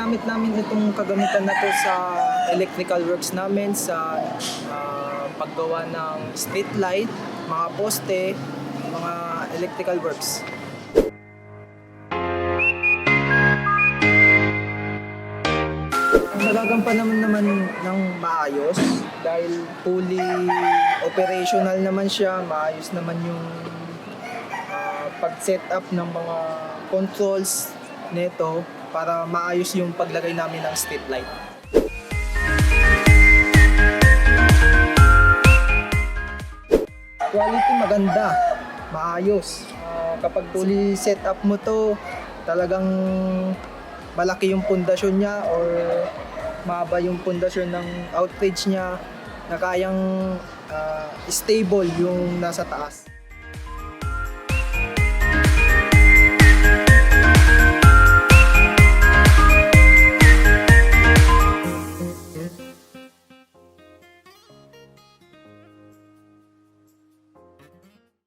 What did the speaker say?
ginamit namin itong kagamitan na to sa electrical works namin, sa paggawa ng street light, mga poste, mga electrical works. Nagagampanan naman ng maayos dahil fully operational naman siya, maayos naman yung pag-set up ng mga controls nito para maayos yung paglagay namin ng street light. Quality maganda, maayos. Kapag fully set up mo to, talagang malaki yung pundasyon niya or mahaba yung pundasyon ng outrage niya na kayang stable yung nasa taas.